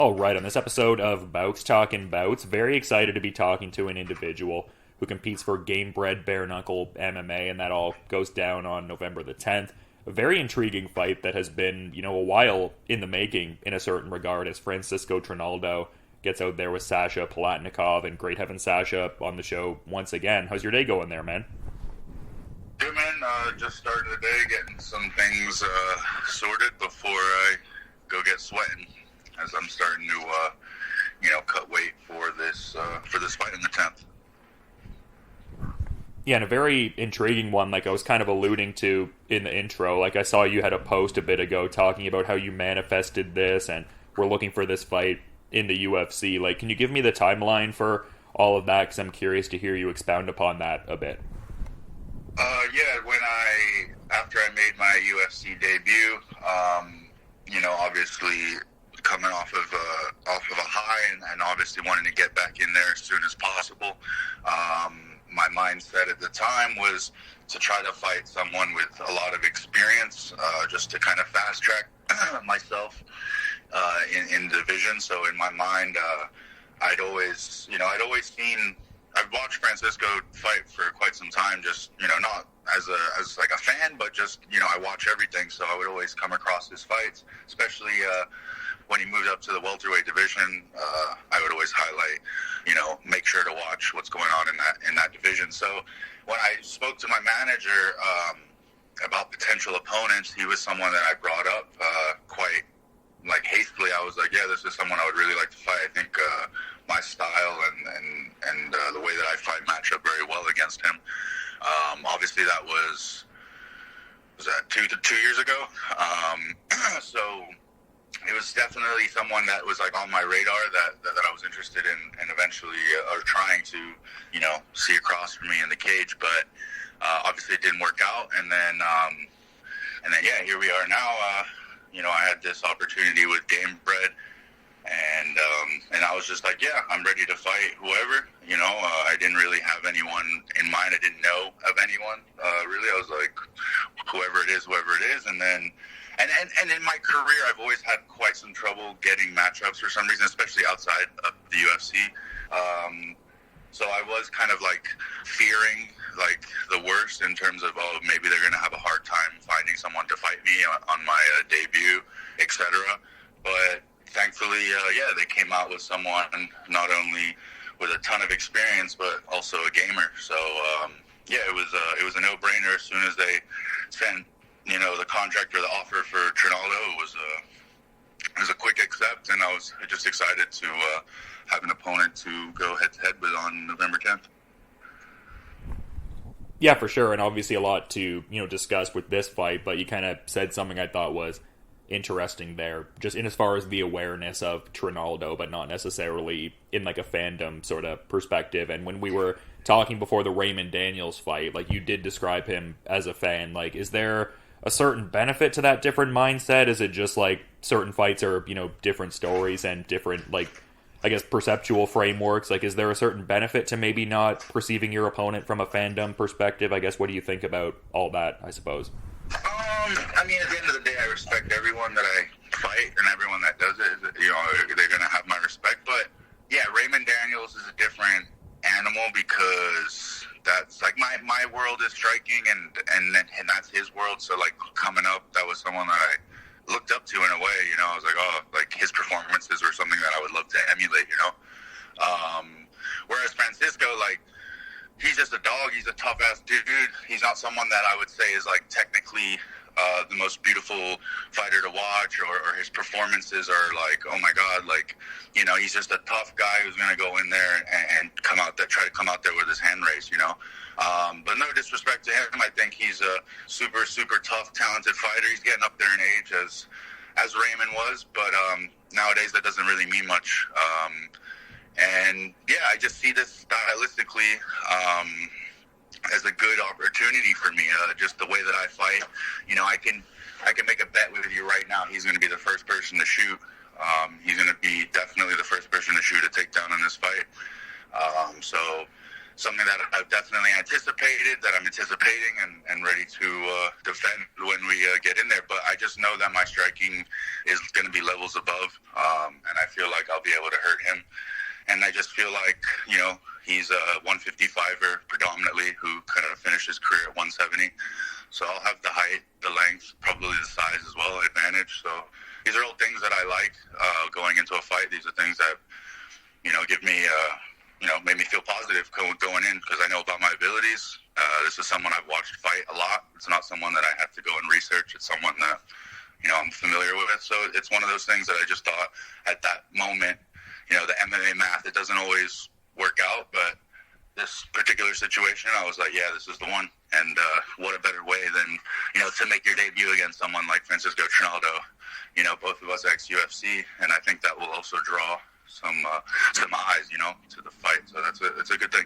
All right, on this episode of Bowks Talking Bouts, very excited to be talking to an individual who competes for Gamebred Bare-Knuckle MMA, and that all goes down on November the 10th. A very intriguing fight that has been, a while in the making in a certain regard, as Francisco Trinaldo gets out there with Sasha Palatnikov, and great having Sasha on the show once again. How's your day going there, man? Good, man. Just started the day, getting some things sorted before I go get sweating, as I'm starting to, cut weight for this fight on the 10th. Yeah, and a very intriguing one, like I was kind of alluding to in the intro. Like, I saw you had a post a bit ago talking about how you manifested this and were looking for this fight in the UFC. Like, can you give me the timeline for all of that? Because I'm curious to hear you expound upon that a bit. After I made my UFC debut, obviously coming off of a high and obviously wanting to get back in there as soon as possible. My mindset at the time was to try to fight someone with a lot of experience, just to kind of fast track myself in the division. So in my mind, I'd watched Francisco fight for quite some time, just, not as a fan, but just, I watch everything. So I would always come across his fights, especially when he moved up to the welterweight division. I would always highlight, make sure to watch what's going on in that division. So when I spoke to my manager about potential opponents, he was someone that I brought up quite hastily. I was like, yeah, this is someone I would really like to fight. I think my style and the way that I fight match up very well against him. Obviously that was that 2 years ago. So it was definitely someone that was on my radar that I was interested in and eventually or trying to, see across from me in the cage, but obviously it didn't work out. And then here we are now. I had this opportunity with Gamebred, and I was just like, yeah, I'm ready to fight whoever. I didn't really have anyone in mind. I didn't know of anyone really. I was like, whoever it is, and then. And in my career, I've always had quite some trouble getting matchups for some reason, especially outside of the UFC. So I was kind of fearing the worst in terms of, maybe they're going to have a hard time finding someone to fight me on my debut, etc. But thankfully, they came out with someone not only with a ton of experience, but also a gamer. So it was a no-brainer as soon as they sent the contract or the offer for Trinaldo. It was a quick accept, and I was just excited to have an opponent to go head-to-head with on November 10th. Yeah, for sure, and obviously a lot to discuss with this fight, but you kind of said something I thought was interesting there, just in as far as the awareness of Trinaldo, but not necessarily in a fandom sort of perspective. And when we were talking before the Raymond Daniels fight, you did describe him as a fan. Is there a certain benefit to that different mindset? Is it just certain fights are, different stories and different, perceptual frameworks? Is there a certain benefit to maybe not perceiving your opponent from a fandom perspective? I guess, what do you think about all that, I suppose? At the end of the day, I respect everyone that I fight and everyone that does it. They're going to have my respect. But, yeah, Raymond Daniels is a different animal because that's my world is striking and that's his world. So coming up, that was someone that I looked up to in a way. I was his performances were something that I would love to emulate. Whereas Francisco, he's just a dog. He's a tough ass dude. He's not someone that I would say is technically the most beautiful fighter to watch, or his performances are oh my god, he's just a tough guy who's gonna go in there and try to come out there with his hand raised, but no disrespect to him. I think he's a super, super tough, talented fighter. He's getting up there in age as Raymond was, but nowadays that doesn't really mean much. And yeah, I just see this stylistically as a good opportunity for me. Just the way that I fight, I can make a bet with you right now. He's going to be the first person to shoot. He's going to be definitely the first person to shoot a takedown in this fight. So something that I've definitely anticipated, that I'm anticipating and ready to defend when we get in there. But I just know that my striking is going to be levels above, and I feel like I'll be able to hurt him. And I just feel like, he's a 155er predominantly who kind of finished his career at 170. So I'll have the height, the length, probably the size as well, advantage. So these are all things that I like going into a fight. These are things that, give me, made me feel positive going in because I know about my abilities. This is someone I've watched fight a lot. It's not someone that I have to go and research. It's someone that, I'm familiar with. So it's one of those things that I just thought at that moment, the MMA math, it doesn't always work out, but this particular situation, I was like, yeah, this is the one. And what a better way than, to make your debut against someone like Francisco Trinaldo, both of us ex-UFC, and I think that will also draw some eyes, to the fight. So it's a good thing.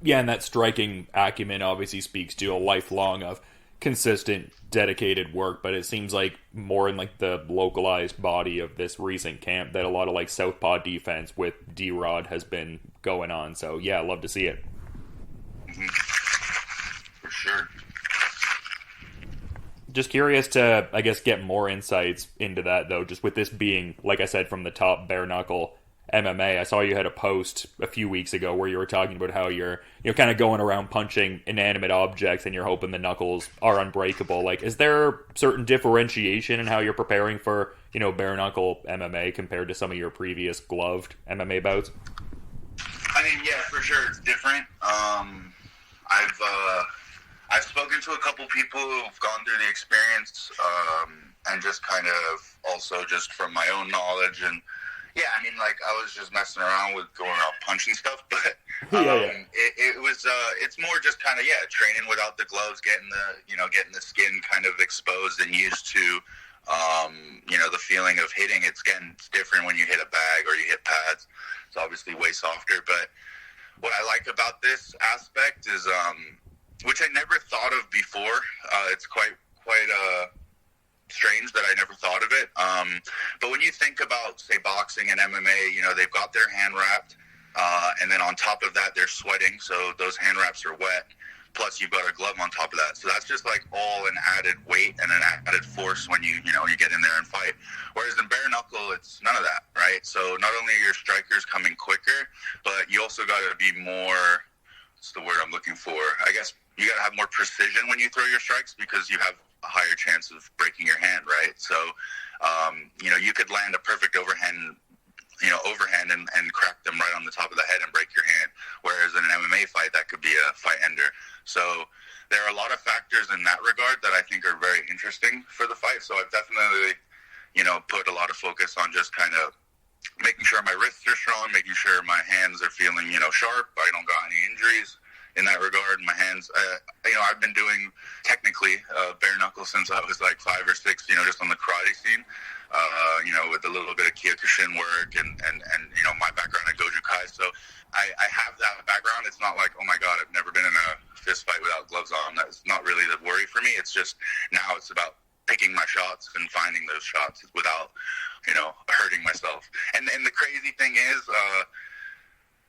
Yeah, and that striking acumen obviously speaks to a lifelong of consistent, dedicated work, but it seems like more in like the localized body of this recent camp that a lot of like southpaw defense with D-Rod has been going on. So yeah, I love to see it. Mm-hmm. For sure. Just curious to, I guess, get more insights into that though, just with this being, like I said, from the top bare knuckle MMA. I saw you had a post a few weeks ago where you were talking about how you're kind of going around punching inanimate objects and you're hoping the knuckles are unbreakable. Like, is there certain differentiation in how you're preparing for, bare knuckle MMA compared to some of your previous gloved MMA bouts? I mean, yeah, for sure, it's different. I've spoken to a couple people who've gone through the experience, and just kind of also just from my own knowledge and. Yeah, I mean, like, I was just messing around with going out punching stuff, but it was, it's more just kind of, training without the gloves, getting the skin kind of exposed and used to, the feeling of hitting. It's different when you hit a bag or you hit pads. It's obviously way softer, but what I like about this aspect is, which I never thought of before, it's quite strange that I never thought of it. But when you think about, say, boxing and MMA, they've got their hand wrapped, and then on top of that, they're sweating, so those hand wraps are wet. Plus, you've got a glove on top of that. So that's just like all an added weight and an added force when you get in there and fight. Whereas in bare knuckle, it's none of that, right? So not only are your strikers coming quicker, but you also got to be more, what's the word I'm looking for? I guess you got to have more precision when you throw your strikes because you have a higher chance of breaking your hand, right? So, you could land a perfect overhand and crack them right on the top of the head and break your hand. Whereas in an MMA fight, that could be a fight ender. So there are a lot of factors in that regard that I think are very interesting for the fight. So I've definitely, put a lot of focus on just kind of making sure my wrists are strong, making sure my hands are feeling, sharp. I don't got any injuries in that regard. My hands, I've been doing technically bare knuckle since I was like 5 or 6, just on the karate scene, with a little bit of Kyokushin work and my background at Goju Kai. So I have that background. It's not like, oh my God, I've never been in a fist fight without gloves on. That's not really the worry for me. It's just now it's about picking my shots and finding those shots without, hurting myself. And the crazy thing is,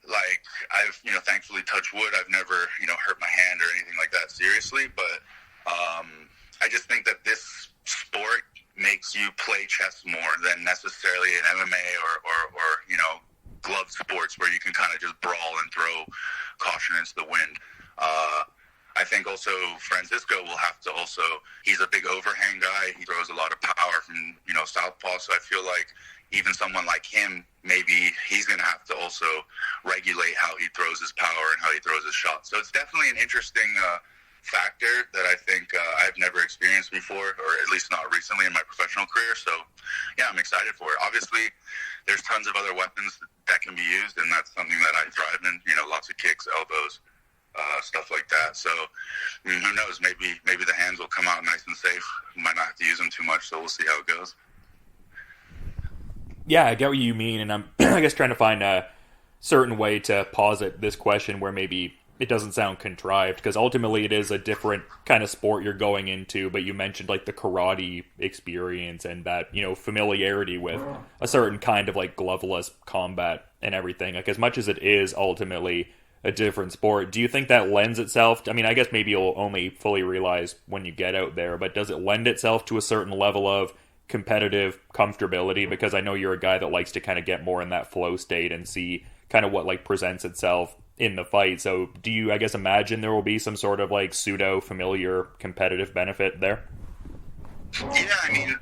like, I've, thankfully, touch wood, I've never, hurt my hand or anything like that seriously, but I just think that this sport makes you play chess more than necessarily an MMA or glove sports where you can kind of just brawl and throw caution into the wind. I think also Francisco will have to he's a big overhand guy. He throws a lot of power from, southpaw, so I feel like even someone like him, maybe he's going to have to also regulate how he throws his power and how he throws his shots. So it's definitely an interesting factor that I think I've never experienced before, or at least not recently in my professional career. So, yeah, I'm excited for it. Obviously, there's tons of other weapons that can be used, and that's something that I thrive in, lots of kicks, elbows, stuff like that. So who knows, maybe the hands will come out nice and safe. Might not have to use them too much, so we'll see how it goes. Yeah, I get what you mean, and I'm I guess trying to find a certain way to posit this question where maybe it doesn't sound contrived, because ultimately it is a different kind of sport you're going into. But you mentioned like the karate experience and that, you know, familiarity with a certain kind of like gloveless combat and everything. Like, as much as it is ultimately a different sport, do you think that lends itself to, I mean, I guess maybe you'll only fully realize when you get out there, but does it lend itself to a certain level of competitive comfortability? Because I know you're a guy that likes to kind of get more in that flow state and see kind of what like presents itself in the fight. So do you, I guess, imagine there will be some sort of like pseudo familiar competitive benefit there? Yeah, I mean,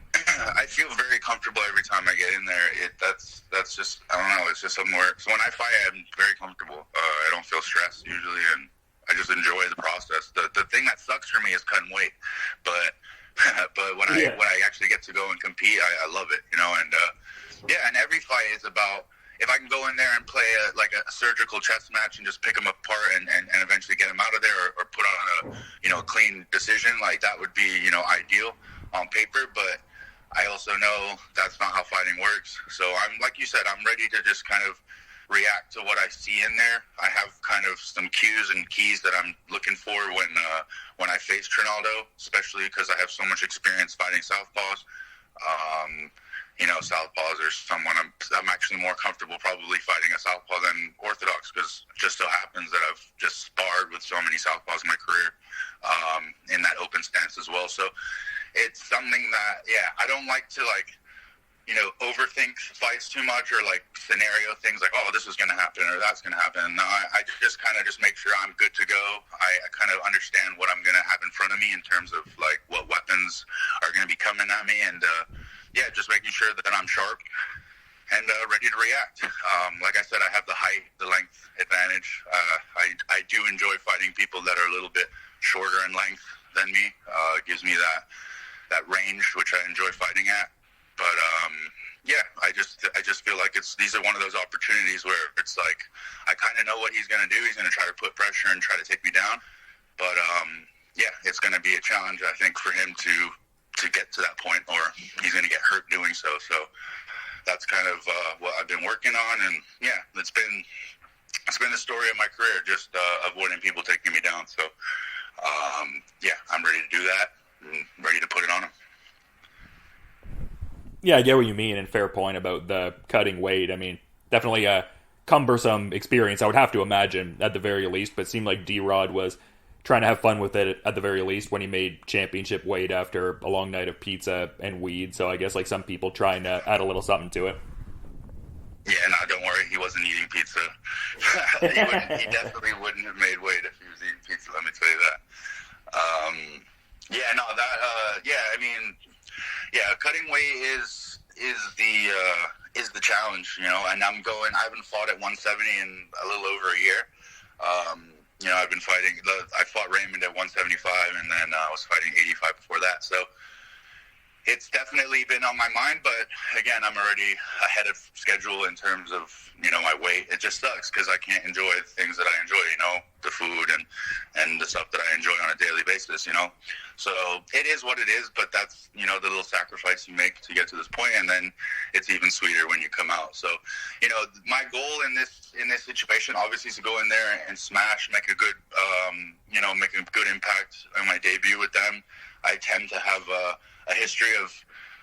I feel very comfortable every time I get in there. That's just, I don't know, it's just something where, so when I fight, I'm very comfortable. I don't feel stressed usually, and I just enjoy the process. The thing that sucks for me is cutting weight, but when I actually get to go and compete, I love it, you know. And and every fight is about, if I can go in there and play a surgical chess match and just pick them apart and eventually get them out of there, or put on a clean decision, like that would be, you know, ideal on paper. But I also know that's not how fighting works. So I'm, like you said, I'm ready to just kind of react to what I see in there. I have kind of some cues and keys that I'm looking for when I face Trinaldo, especially because I have so much experience fighting southpaws. You know, southpaws are someone I'm actually more comfortable probably fighting a southpaw than orthodox, because it just so happens that I've just sparred with so many southpaws in my career, in that open stance as well. So it's something that, I don't like to, like, you know, overthink fights too much, or like scenario things like, oh, this is going to happen or that's going to happen. No, I just kind of just make sure I'm good to go. I kind of understand what I'm going to have in front of me in terms of like what weapons are going to be coming at me, and just making sure that I'm sharp and ready to react. Like I said, I have the height, the length advantage. I do enjoy fighting people that are a little bit shorter in length than me. It gives me that range, which I enjoy fighting at. But I just feel like these are one of those opportunities where it's like, I kind of know what he's going to do. He's going to try to put pressure and try to take me down. But it's going to be a challenge, I think, for him to get to that point, or he's going to get hurt doing so. So that's kind of what I've been working on, and it's been the story of my career, just avoiding people taking me down. So I'm ready to do that and ready to put it on him. Yeah, I get what you mean, and fair point about the cutting weight. I mean, definitely a cumbersome experience, I would have to imagine, at the very least, but it seemed like D-Rod was trying to have fun with it at the very least when he made championship weight after a long night of pizza and weed. So I guess like some people trying to add a little something to it. Yeah, no, don't worry. He wasn't eating pizza. He definitely wouldn't have made weight if he was eating pizza, let me tell you that. Cutting weight is the challenge, you know, and I haven't fought at 170 in a little over a year. I've been fighting, I fought Raymond at 175, and then I was fighting 85 before that. So it's definitely been on my mind, but again, I'm already ahead of schedule in terms of, you know, my weight. It just sucks because I can't enjoy things that I enjoy, you know, the food and the stuff that I enjoy on a daily basis, you know. So it is what it is, but that's, you know, the little sacrifice you make to get to this point, and then it's even sweeter when you come out. So, you know, my goal in this situation obviously is to go in there and smash, make a good, make a good impact on my debut with them. I tend to have a history of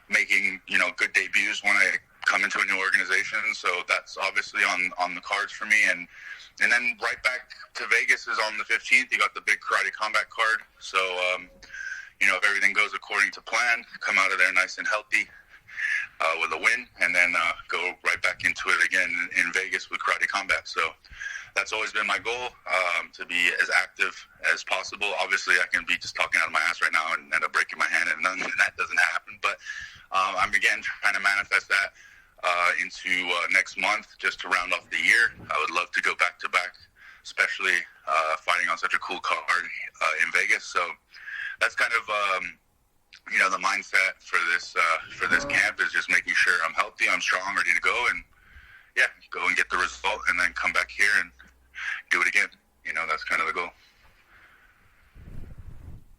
making, you know, good debuts when I come into a new organization. So that's obviously on the cards for me. And then right back to Vegas is on the 15th. You got the big Karate Combat card. So, if everything goes according to plan, come out of there nice and healthy with a win, and then go right back into it again in Vegas with Karate Combat. So that's always been my goal, to be as active as possible. Obviously, I can be just talking out of my ass right now and end up breaking my hand, and that doesn't happen. But I'm again trying to manifest that into next month, just to round off the year. I would love to go back to back, especially fighting on such a cool card in Vegas. So that's kind of the mindset for this camp, is just making sure I'm healthy, I'm strong, ready to go, and go and get the result, and then come back here and do it again. You know, that's kind of the goal.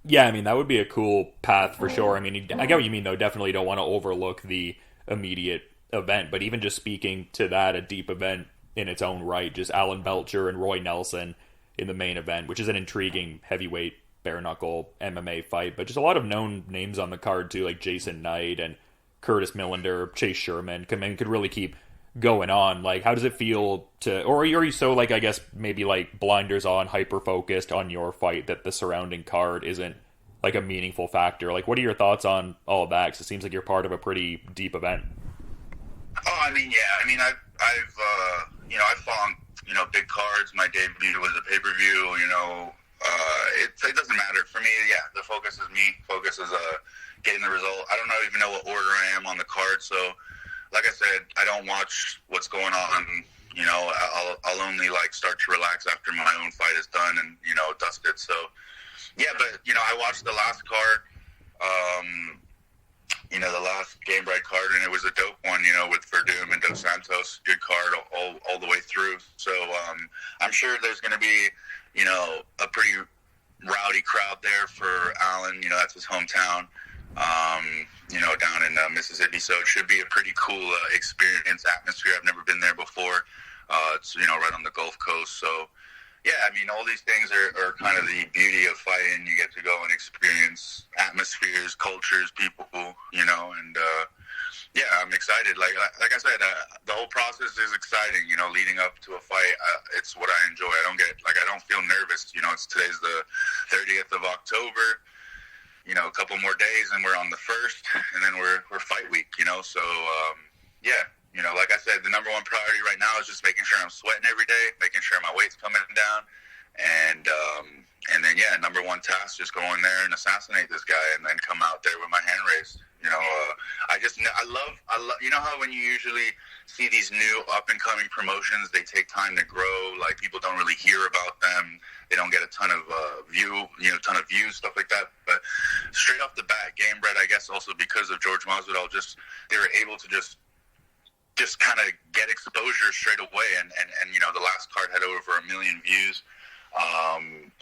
Yeah, I mean, that would be a cool path for sure. I mean, I get what you mean, though. Definitely don't want to overlook the immediate event, but even just speaking to that, a deep event in its own right, just Alan Belcher and Roy Nelson in the main event, which is an intriguing heavyweight bare knuckle MMA fight. But just a lot of known names on the card too, like Jason Knight and Curtis Millender, Chase Sherman. Could really keep going on. Like, how does it feel to, or are you so, like, I guess maybe like blinders on, hyper focused on your fight that the surrounding card isn't like a meaningful factor? Like, what are your thoughts on all of that? Because it seems like you're part of a pretty deep event. Oh, I mean, yeah. I mean, I've I've fought on, big cards. My debut was a pay-per-view, it doesn't matter. For me, yeah, the focus is me. Focus is getting the result. I don't even know what order I am on the card, so like I said, I don't watch what's going on. I'll only start to relax after my own fight is done and dusted. So yeah, but I watched the last card, the last Gamebred card, and it was a dope one. With Verdum and Dos Santos, good card all the way through. So I'm sure there's going to be a pretty rowdy crowd there for Allen. That's his hometown. Down in Mississippi, so it should be a pretty cool experience, atmosphere. I've never been there before. It's right on the Gulf Coast, so yeah, I mean, all these things are kind of the beauty of fighting. You get to go and experience atmospheres, cultures, people, and yeah, I'm excited. Like I said, the whole process is exciting. Leading up to a fight, it's what I enjoy. I don't feel nervous. Today's the 30th of October. A couple more days and we're on the 1st, and then we're fight week, so yeah, like I said, the number one priority right now is just making sure I'm sweating every day, making sure my weight's coming down, and then yeah, number one task, just go in there and assassinate this guy and then come out there with my hand raised. I love how when you usually see these new up and coming promotions, they take time to grow. Like, people don't really hear about them. They don't get a ton of views, stuff like that. But straight off the bat, Gamebred, I guess also because of George Masvidal, they were able to just kind of get exposure straight away. And the last card had over 1 million views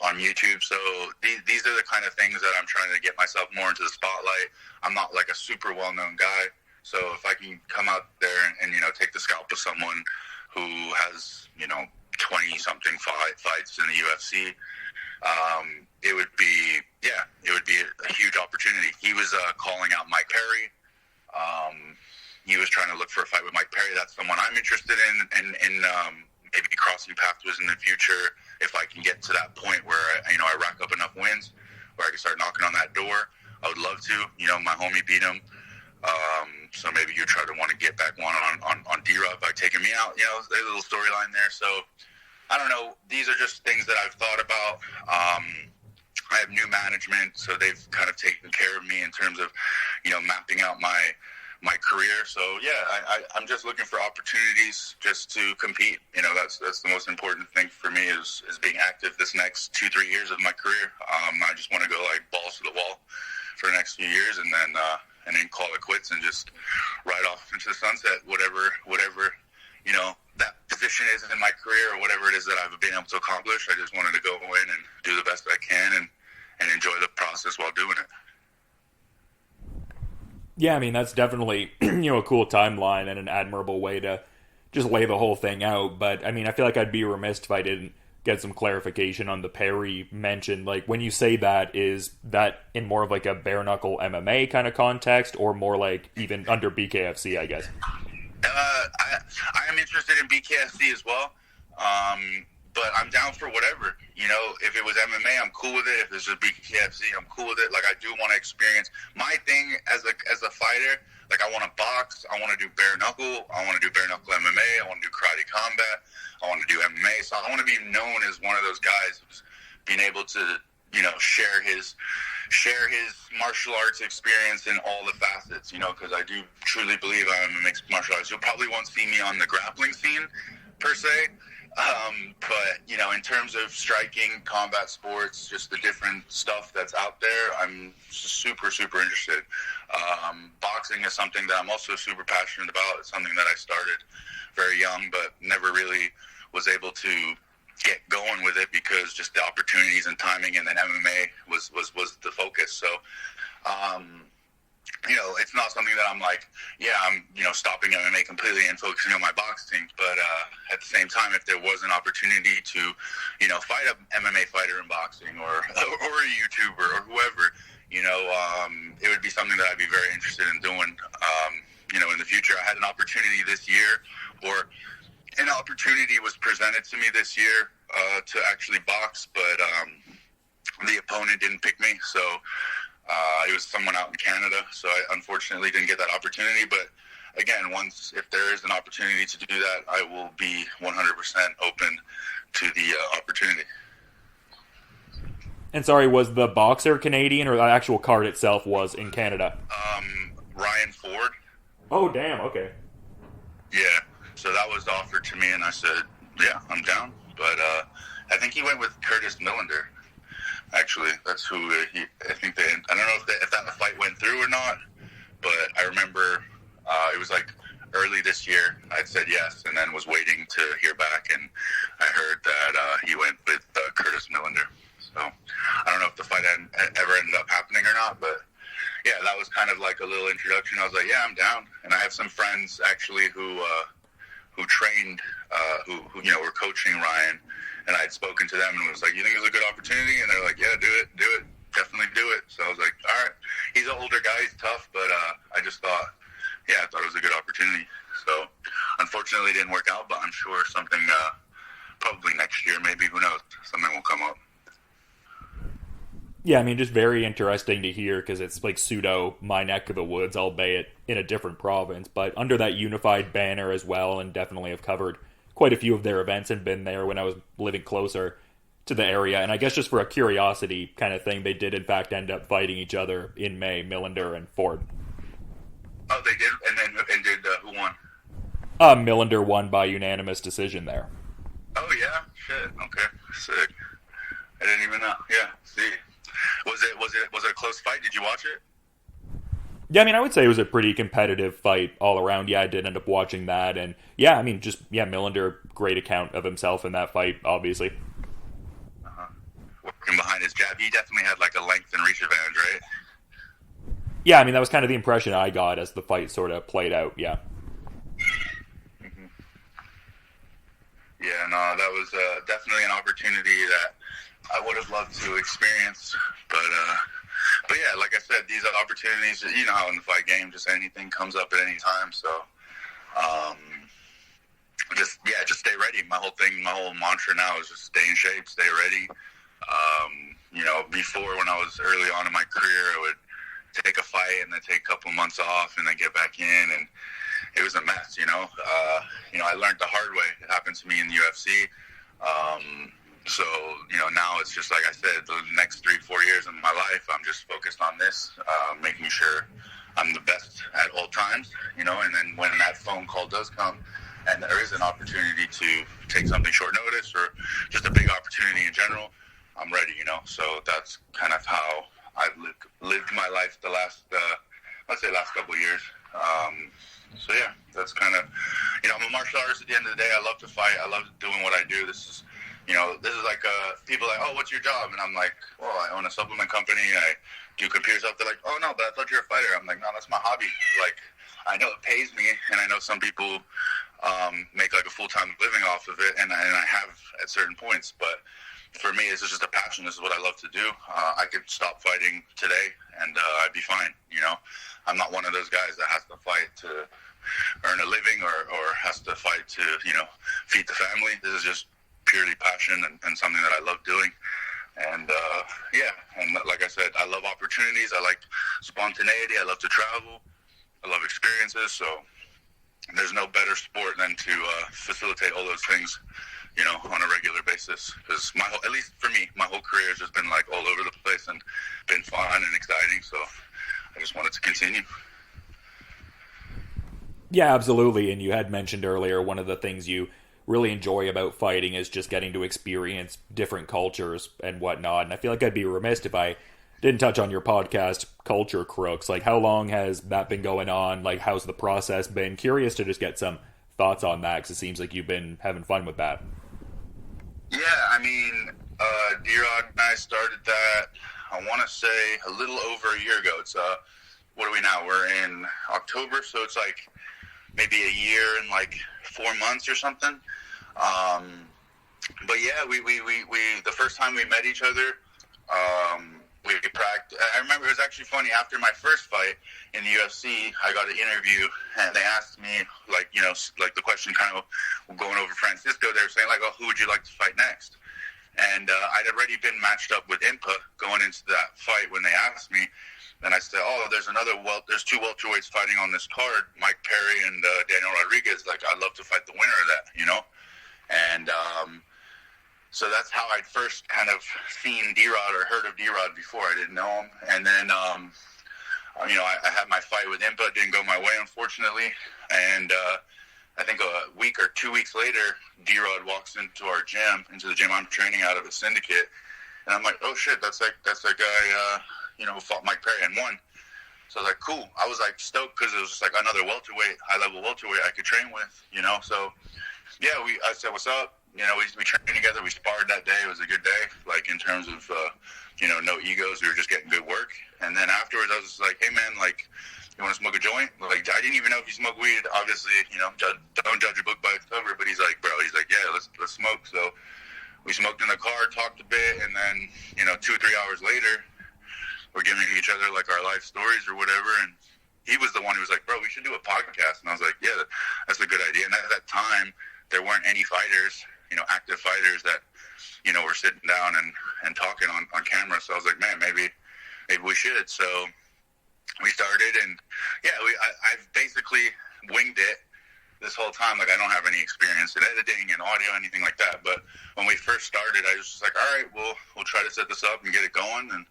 on YouTube. So these are the kind of things that I'm trying to get myself more into the spotlight. I'm not like a super well-known guy. So if I can come out there and take the scalp of someone who has, 20-something fights in the UFC, it would be a huge opportunity. He was calling out Mike Perry. He was trying to look for a fight with Mike Perry. That's someone I'm interested in maybe crossing pathways in the future if I can get to that point where I rack up enough wins where I can start knocking on that door. I would love to. My homie beat him. So maybe you try to want to get back one on D-Rob by taking me out. There's a little storyline there. So I don't know. These are just things that I've thought about. I have new management, so they've kind of taken care of me in terms of, mapping out my career. So yeah, I'm just looking for opportunities just to compete. That's the most important thing for me is being active this next 2-3 years of my career. I just want to go balls to the wall for the next few years, and then call it quits and just ride off into the sunset. Whatever that position is in my career, or whatever it is that I've been able to accomplish, I just wanted to go in and do the best I can and enjoy the process while doing it. Yeah, I mean, that's definitely, a cool timeline and an admirable way to just lay the whole thing out. But, I mean, I feel like I'd be remiss if I didn't get some clarification on the Perry mention. Like, when you say that, is that in more of like a bare knuckle MMA kind of context, or more like even under BKFC, I guess? I am interested in BKFC as well. But I'm down for whatever. If it was MMA, I'm cool with it. If it's just BKFC, I'm cool with it. Like, I do want to experience my thing as a fighter. Like, I want to box. I want to do bare knuckle. I want to do bare knuckle MMA. I want to do karate combat. I want to do MMA. So I want to be known as one of those guys who's being able to, share his martial arts experience in all the facets. Because I do truly believe I'm a mixed martial artist. You'll probably won't see me on the grappling scene per se. But, in terms of striking, combat sports, just the different stuff that's out there, I'm super, super interested. Boxing is something that I'm also super passionate about. It's something that I started very young, but never really was able to get going with it because just the opportunities and timing, and then MMA was the focus. So, it's not something that I'm like, I'm, stopping MMA completely and focusing on my boxing. But at the same time, if there was an opportunity to, fight an MMA fighter in boxing or a YouTuber or whoever, it would be something that I'd be very interested in doing, in the future. I had an opportunity this year, or an opportunity was presented to me this year to actually box, but the opponent didn't pick me, so it was someone out in Canada, so I unfortunately didn't get that opportunity. But again, if there is an opportunity to do that, I will be 100% open to the opportunity. And sorry, was the boxer Canadian, or the actual card itself was in Canada? Ryan Ford. Oh, damn, okay. Yeah, so that was offered to me, and I said, yeah, I'm down. But I think he went with Curtis Millender. Actually, that's who I don't know if that fight went through or not, but I remember it was like early this year. I'd said yes, and then was waiting to hear back, and I heard that he went with Curtis Millender. So I don't know if the fight ever ended up happening or not, but yeah, that was kind of like a little introduction. I was like, yeah, I'm down. And I have some friends actually who trained, who were coaching Ryan, and I had spoken to them and was like, you think it's a good opportunity? And they're like, yeah, do it, definitely do it. So I was like, all right. He's an older guy, he's tough, but I just thought, I thought it was a good opportunity. So unfortunately it didn't work out, but I'm sure something, probably next year, maybe, who knows, something will come up. Yeah, I mean, just very interesting to hear, because it's like pseudo my neck of the woods, albeit in a different province, but under that unified banner as well, and definitely have covered quite a few of their events and been there when I was living closer to the area. And I guess just for a curiosity kind of thing, they did in fact end up fighting each other in May, Millender and Ford. Oh, they did? And did who won? Millender won by unanimous decision there. Oh, yeah? Shit. Okay. Sick. I didn't even know. Yeah. See. Was it a close fight? Did you watch it? Yeah, I mean, I would say it was a pretty competitive fight all around. Yeah, I did end up watching that. And yeah, I mean, Millender, great account of himself in that fight, obviously. Working behind his jab. He definitely had like a length and reach advantage, right? Yeah, I mean, that was kind of the impression I got as the fight sort of played out, yeah. Mm-hmm. Yeah, no, that was definitely an opportunity that I would have loved to experience. But yeah, like I said, these are opportunities, you know how in the fight game, just anything comes up at any time. So, just stay ready. My whole mantra now is just stay in shape, stay ready. Before, when I was early on in my career, I would take a fight and then take a couple months off and then get back in, and it was a mess, I learned the hard way. It happened to me in the UFC. So, now it's just like I said, the next 3-4 years of my life, I'm just focused on this, making sure I'm the best at all times, and then when that phone call does come and there is an opportunity to take something short notice or just a big opportunity in general, I'm ready, So that's kind of how I've lived my life the last, last couple of years. So yeah, that's kind of, I'm a martial artist at the end of the day. I love to fight. I love doing what I do. This is like, people are like, oh, what's your job? And I'm like, well, I own a supplement company. I do computer stuff. They're like, oh no, but I thought you're a fighter. I'm like, no, that's my hobby. Like, I know it pays me, and I know some people make like a full-time living off of it, and I have at certain points, but for me, this is just a passion. This is what I love to do. I could stop fighting today, and I'd be fine. I'm not one of those guys that has to fight to earn a living or has to fight to, feed the family. This is just purely passion and something that I love doing. And, and like I said, I love opportunities. I like spontaneity. I love to travel. I love experiences. So there's no better sport than to facilitate all those things, on a regular basis. Because at least for me, my whole career has just been like all over the place and been fun and exciting. So I just wanted to continue. Yeah, absolutely. And you had mentioned earlier, one of the things you really enjoy about fighting is just getting to experience different cultures and whatnot. And I feel like I'd be remiss if I didn't touch on your podcast, Culture Crooks. Like, how long has that been going on? Like, how's the process been? Curious to just get some thoughts on that, because it seems like you've been having fun with that. Yeah, I mean, D-Rod and I started that, I want to say, a little over a year ago. It's what are we now? We're in October, so it's like maybe a year and like 4 months or something. But yeah, we the first time we met each other, we practiced. I remember it was actually funny. After my first fight in the UFC, I got an interview, and they asked me, like, you know, like the question kind of going over Francisco. They were saying, like, oh, who would you like to fight next? And I'd already been matched up with Impa going into that fight when they asked me. And I said, oh, there's two welterweights fighting on this card, Mike Perry and Daniel Rodriguez. Like, I'd love to fight the winner of that, you know? And so that's how I'd first kind of seen D-Rod or heard of D-Rod before. I didn't know him. And then, you know, I had my fight with Impa. It didn't go my way, unfortunately. And I think a week or 2 weeks later, D-Rod walks into our gym, into the gym I'm training out of a syndicate. And I'm like, oh, shit, that's that guy, you know, who fought Mike Perry and won. So I was like, cool. I was like stoked because it was just like another welterweight, high-level welterweight I could train with, you know. So, yeah, I said, what's up? You know, we trained together. We sparred that day. It was a good day, like in terms of, you know, no egos. We were just getting good work. And then afterwards, I was just like, hey, man, like, you want to smoke a joint? Like, I didn't even know if you smoke weed. Obviously, you know, don't judge a book by its cover. But he's like, bro, yeah, let's smoke. So we smoked in the car, talked a bit, and then, you know, 2 or 3 hours later, we're giving each other like our life stories or whatever. And he was the one who was like, bro, we should do a podcast. And I was like, yeah, that's a good idea. And at that time, there weren't any fighters, you know, active fighters that, you know, were sitting down and talking on camera. So I was like, man, maybe we should. So we started, and yeah, I've basically winged it this whole time. Like, I don't have any experience in editing and audio, anything like that. But when we first started, I was just like, all right, we'll try to set this up and get it going. And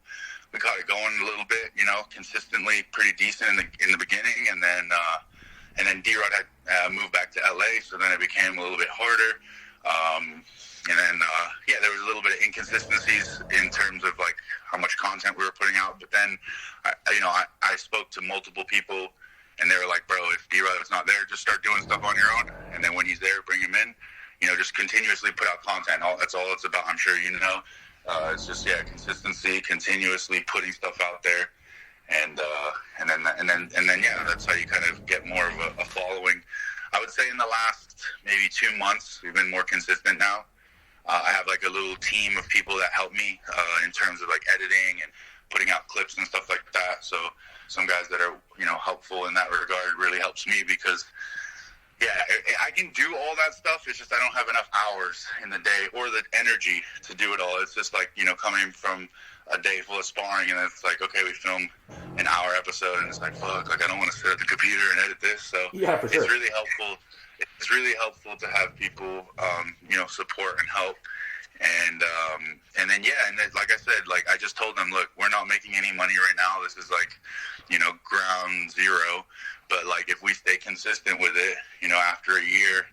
we got it going a little bit, you know, consistently, pretty decent in the beginning. And then D-Rod had moved back to LA, so then it became a little bit harder. And then, yeah, there was a little bit of inconsistencies in terms of, like, how much content we were putting out. But then, I spoke to multiple people, and they were like, bro, if D-Rod is not there, just start doing stuff on your own. And then when he's there, bring him in. You know, just continuously put out content. That's all it's about, I'm sure you know. It's just, yeah, consistency, continuously putting stuff out there. And then, yeah, that's how you kind of get more of a following. I would say in the last maybe 2 months, we've been more consistent now. I have like a little team of people that help me in terms of like editing and putting out clips and stuff like that. So some guys that are, you know, helpful in that regard really helps me because, yeah, I can do all that stuff. It's just I don't have enough hours in the day or the energy to do it all. It's just like, you know, coming from a day full of sparring, and it's like, okay, we film an hour episode, and it's like, fuck, like I don't want to sit at the computer and edit this. So yeah, for sure. It's really helpful. It's really helpful to have people, you know, support and help. And then, yeah, and then, like I said, like I just told them, look, we're not making any money right now. This is like, you know, ground zero. But like if we stay consistent with it, you know, after a year,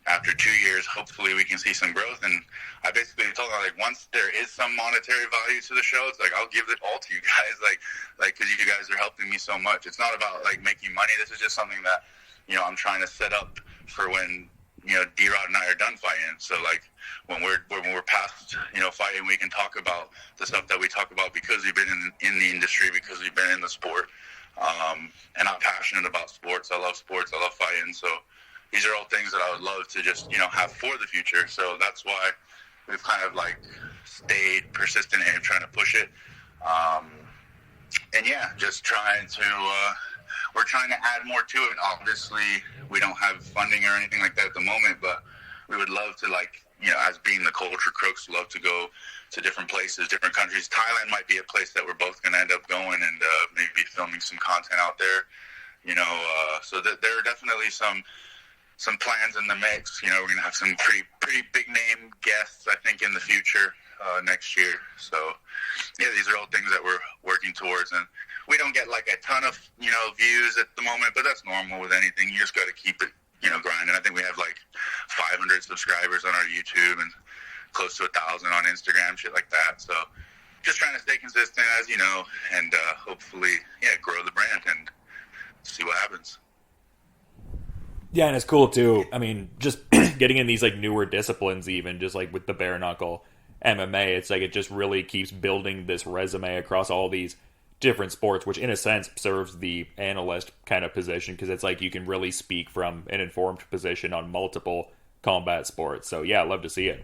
after 2 years, hopefully we can see some growth. And I basically told them, like, once there is some monetary value to the show, it's like, I'll give it all to you guys, like, because you guys are helping me so much. It's not about, like, making money. This is just something that, you know, I'm trying to set up for when, you know, D-Rod and I are done fighting. So, like, when we're past, you know, fighting, we can talk about the stuff that we talk about because we've been in the industry, because we've been in the sport. And I'm passionate about sports. I love sports. I love fighting. So these are all things that I would love to just, you know, have for the future. So that's why we've kind of like stayed persistent in trying to push it. And yeah, just trying to, we're trying to add more to it. Obviously, we don't have funding or anything like that at the moment, but we would love to, like, you know, as being the culture crooks, love to go to different places, different countries. Thailand might be a place that we're both going to end up going and maybe filming some content out there, you know. So that there are definitely some plans in the mix. You know, we're going to have some pretty big name guests, I think, in the future next year. So, yeah, these are all things that we're working towards. And we don't get, like, a ton of, you know, views at the moment, but that's normal with anything. You just got to keep it, you know, grinding. I think we have, like, 500 subscribers on our YouTube and close to 1,000 on Instagram, shit like that. So just trying to stay consistent, as you know, and hopefully, yeah, grow the brand and see what happens. Yeah, and it's cool too. I mean, just getting in these like newer disciplines, even just like with the bare knuckle MMA, it's like it just really keeps building this resume across all these different sports, which in a sense serves the analyst kind of position, because it's like you can really speak from an informed position on multiple combat sports. So yeah, I'd love to see it.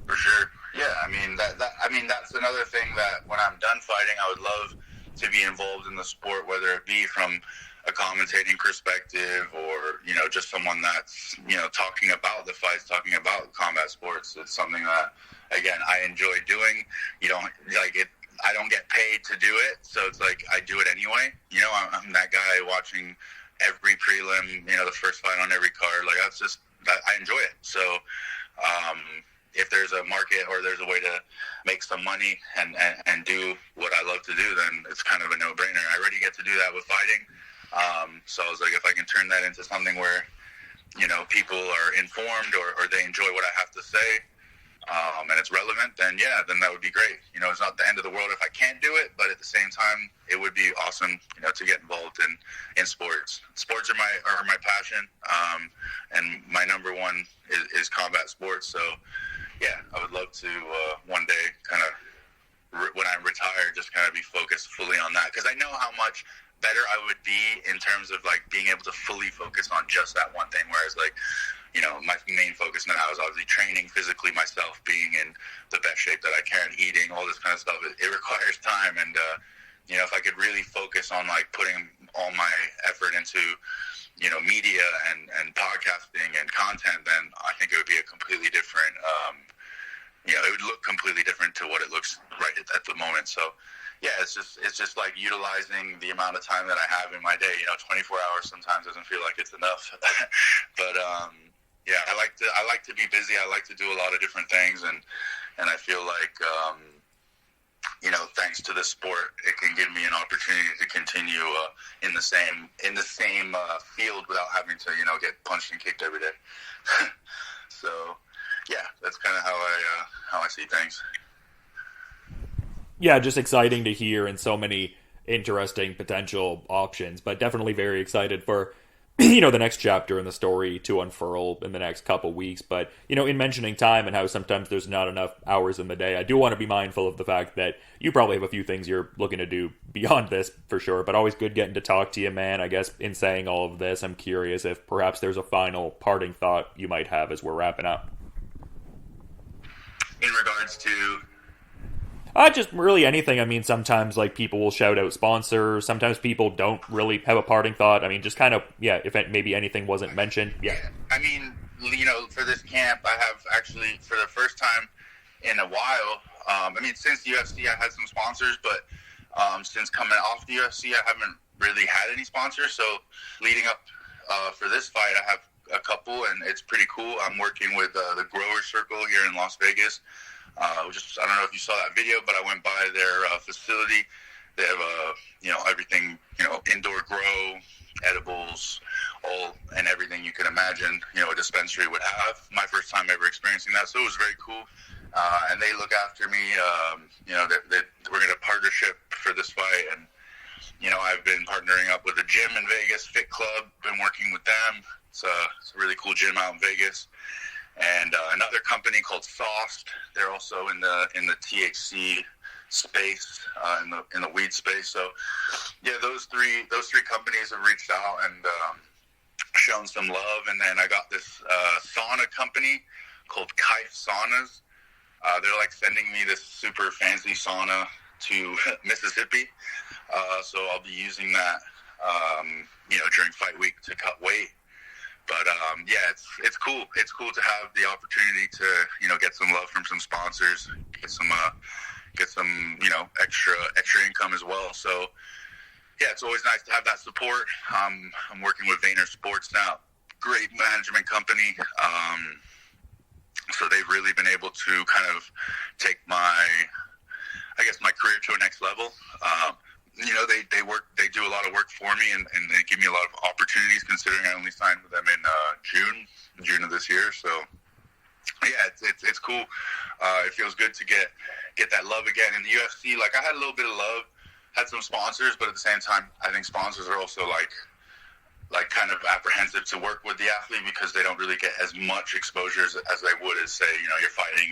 For sure. Yeah, I mean that's another thing that when I'm done fighting, I would love to be involved in the sport, whether it be from a commentating perspective or, you know, just someone that's, you know, talking about the fights, talking about combat sports. It's something that, again, I enjoy doing. You don't like it. I don't get paid to do it, so it's like I do it anyway. You know, I'm that guy watching every prelim, you know, the first fight on every card. Like that's just that I enjoy it. So if there's a market or there's a way to make some money and do what I love to do, then it's kind of a no-brainer. I already get to do that with fighting. So I was like, if I can turn that into something where, you know, people are informed or they enjoy what I have to say, and it's relevant, then yeah, then that would be great. You know, it's not the end of the world if I can't do it, but at the same time, it would be awesome, you know, to get involved in sports. Sports are my passion, and my number one is combat sports. So yeah, I would love to one day kind of when I retire, just kind of be focused fully on that, because I know how much better I would be in terms of like being able to fully focus on just that one thing. Whereas like, you know, my main focus now is obviously training physically myself, being in the best shape that I can, eating, all this kind of stuff. It requires time. And, you know, if I could really focus on like putting all my effort into, you know, media and podcasting and content, then I think it would be a completely different, you know, it would look completely different to what it looks right at the moment. So, yeah, it's just like utilizing the amount of time that I have in my day. You know, 24 hours sometimes doesn't feel like it's enough. But yeah, I like to be busy. I like to do a lot of different things, and I feel like you know, thanks to the sport, it can give me an opportunity to continue in the same field without having to, you know, get punched and kicked every day. So yeah, that's kind of how I see things. Yeah, just exciting to hear, and so many interesting potential options, but definitely very excited for, you know, the next chapter in the story to unfurl in the next couple weeks. But, you know, in mentioning time and how sometimes there's not enough hours in the day, I do want to be mindful of the fact that you probably have a few things you're looking to do beyond this for sure, but always good getting to talk to you, man. I guess in saying all of this, I'm curious if perhaps there's a final parting thought you might have as we're wrapping up. In regards to... just really anything. I mean, sometimes like people will shout out sponsors. Sometimes people don't really have a parting thought. I mean, just kind of, yeah, if maybe anything wasn't mentioned. Yeah. I mean, you know, for this camp, I have actually, for the first time in a while, I mean, since the UFC, I had some sponsors, but since coming off the UFC, I haven't really had any sponsors. So leading up for this fight, I have a couple, and it's pretty cool. I'm working with the Grower Circle here in Las Vegas. I don't know if you saw that video, but I went by their facility. They have you know, everything, you know, indoor grow, edibles, all and everything you can imagine, you know, a dispensary would have. My first time ever experiencing that, so it was very cool. And they look after me. You know, we're going to partnership for this fight, and you know, I've been partnering up with a gym in Vegas, Fit Club. Been working with them. It's a really cool gym out in Vegas. And another company called Sauced. They're also in the THC space, in the weed space. So yeah, those three companies have reached out and shown some love. And then I got this sauna company called Kaif Saunas. They're like sending me this super fancy sauna to Mississippi. So I'll be using that, you know, during fight week to cut weight. But yeah, it's cool. It's cool to have the opportunity to, you know, get some love from some sponsors, get some you know, extra income as well. So yeah, it's always nice to have that support. I'm working with Vayner Sports now, great management company. So they've really been able to kind of take my career to a next level. You know, they do a lot of work for me, and they give me a lot of opportunities, considering I only signed with them in June of this year. So yeah, it's cool. It feels good to get that love again in the UFC. Like, I had a little bit of love, had some sponsors, but at the same time, I think sponsors are also like like kind of apprehensive to work with the athlete because they don't really get as much exposure as they would as, say, you're fighting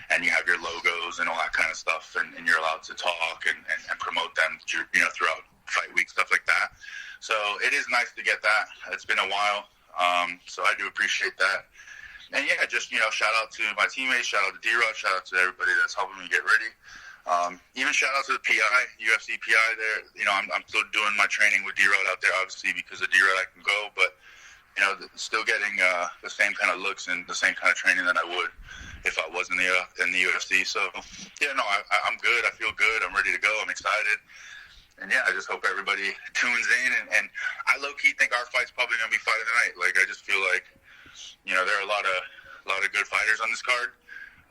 and you have your logos and all that kind of stuff, and you're allowed to talk and promote them throughout fight week, stuff like that. So it is nice to get that. It's been a while, so I do appreciate that. And yeah, just shout out to my teammates, shout out to D-Rod, shout out to everybody that's helping me get ready. Even shout out to the PI, UFC PI there. I'm still doing my training with D-Rod out there, obviously, because of D-Rod I can go, but, still getting the same kind of looks and the same kind of training that I would if I was in the UFC. So, yeah, no, I'm good. I feel good. I'm ready to go. I'm excited. And, yeah, I just hope everybody tunes in. And I low-key think our fight's probably going to be fight of the night. Like, I just feel like, there are a lot of good fighters on this card.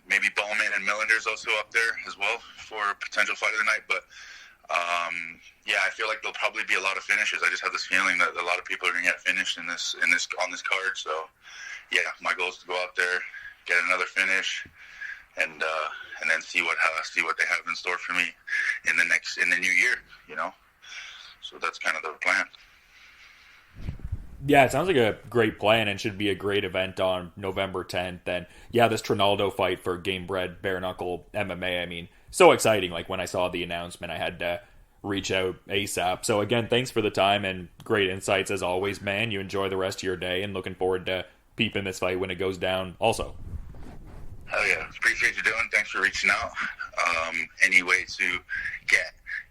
Maybe Bowman and Millender's also up there as well for potential fight of the night. But, yeah, I feel like there'll probably be a lot of finishes. I just have this feeling that a lot of people are going to get finished on this card. So, yeah, my goal is to go out there, get another finish, and then see what they have in store for me in the new year. So that's kind of the plan. Yeah, it sounds like a great plan and should be a great event on November 10th. And yeah, this Trinaldo fight for Gamebred Bare-Knuckle MMA, I mean, so exciting. Like when I saw the announcement, I had to reach out ASAP. So again, thanks for the time and great insights as always, man. You enjoy the rest of your day and looking forward to peeping this fight when it goes down also. Hell yeah, appreciate you doing. Thanks for reaching out. Any way to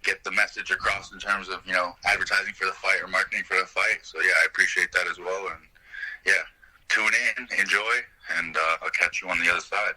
get the message across in terms of, advertising for the fight or marketing for the fight. So yeah, I appreciate that as well. And yeah, tune in, enjoy, and I'll catch you on the other side.